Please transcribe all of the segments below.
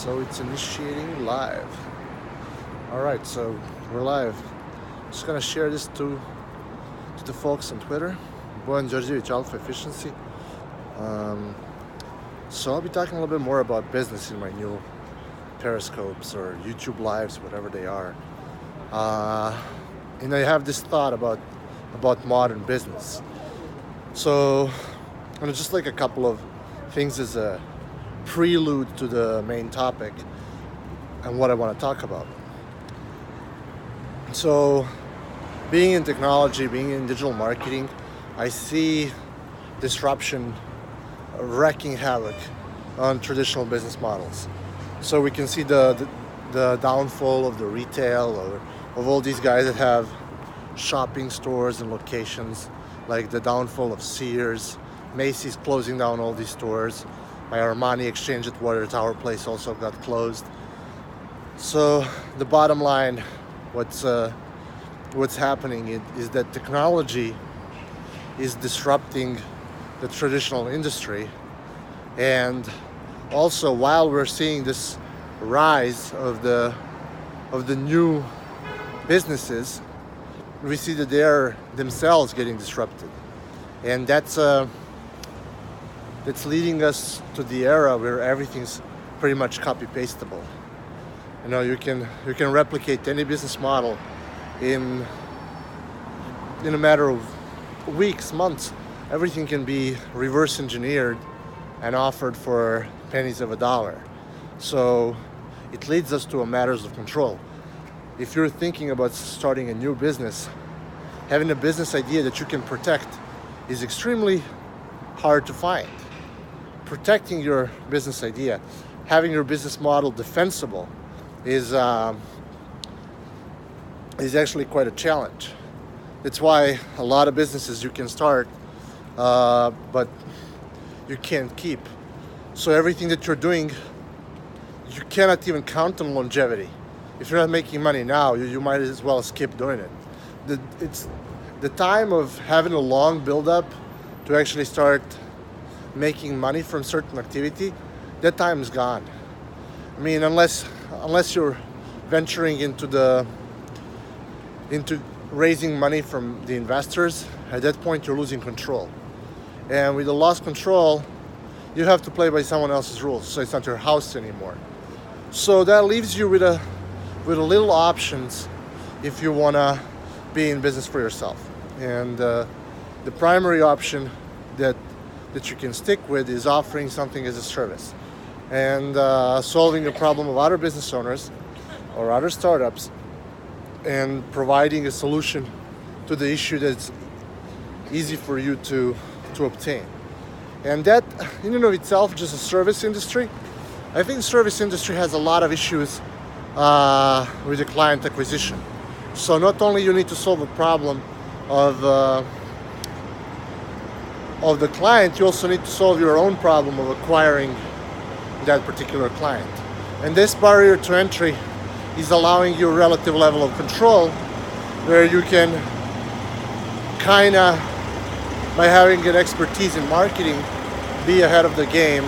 So it's initiating live. All right, so we're live. Just gonna share this to the folks on Twitter. Bojan Đorđević, Alpha Efficiency. So I'll be talking a little bit more about business in my new Periscopes or YouTube Lives, whatever they are. And I have this thought about modern business. So, just like a couple of things as a prelude to the main topic and what I want to talk about. So, being in technology, being in digital marketing, I see disruption wreaking havoc on traditional business models. So we can see the downfall of the retail or of all these guys that have shopping stores and locations, like the downfall of Sears, Macy's closing down all these stores. My Armani Exchange at Water Tower Place also got closed. So the bottom line, what's happening is that technology is disrupting the traditional industry, and also while we're seeing this rise of the new businesses, we see that they're themselves getting disrupted, and that's leading us to the era where everything's pretty much copy pastable. You can replicate any business model in a matter of weeks, months. Everything can be reverse engineered and offered for pennies of a dollar. So it leads us to a matters of control. If you're thinking about starting a new business, having a business idea that you can protect is extremely hard to find. Protecting your business idea, having your business model defensible is actually quite a challenge. It's why a lot of businesses you can start, but you can't keep. So everything that you're doing, you cannot even count on longevity. If you're not making money now, you might as well skip doing it. It's the time of having a long build-up to actually start making money from certain activity. That time is gone. I mean, unless you're venturing into raising money from the investors, at that point you're losing control. And with the lost control, you have to play by someone else's rules. So it's not your house anymore. So that leaves you with a little options if you wanna be in business for yourself. And the primary option that you can stick with is offering something as a service and solving a problem of other business owners or other startups and providing a solution to the issue that's easy for you to obtain. And that in and of itself, just a service industry, I think the service industry has a lot of issues with the client acquisition. So not only you need to solve a problem of the client, you also need to solve your own problem of acquiring that particular client. And this barrier to entry is allowing you a relative level of control where you can by having an expertise in marketing, be ahead of the game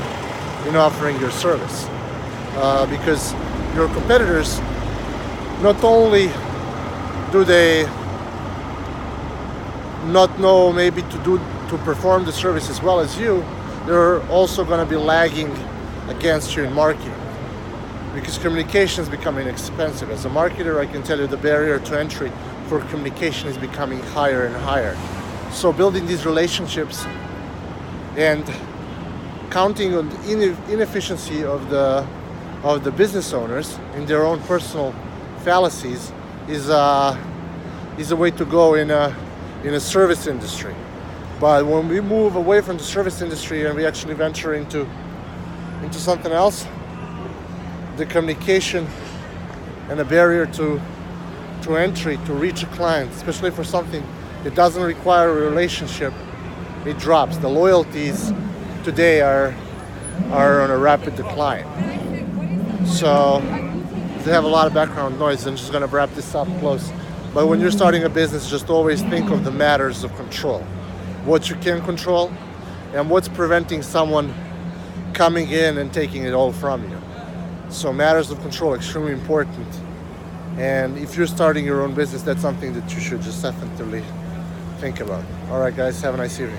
in offering your service. Because your competitors, not only do they not know maybe to perform the service as well as you, they're also going to be lagging against you in marketing, because communication is becoming expensive. As a marketer, I can tell you the barrier to entry for communication is becoming higher and higher. So building these relationships and counting on the inefficiency of the business owners in their own personal fallacies is a way to go in a service industry. But when we move away from the service industry and we actually venture into something else, the communication and the barrier to entry to reach a client, especially for something that doesn't require a relationship, it drops. The loyalties today are on a rapid decline. So they have a lot of background noise. I'm just going to wrap this up close. But when you're starting a business, just always think of the matters of control. What you can control and what's preventing someone coming in and taking it all from you. So matters of control extremely important. And if you're starting your own business, that's something that you should just definitely think about. All right, guys, have a nice evening.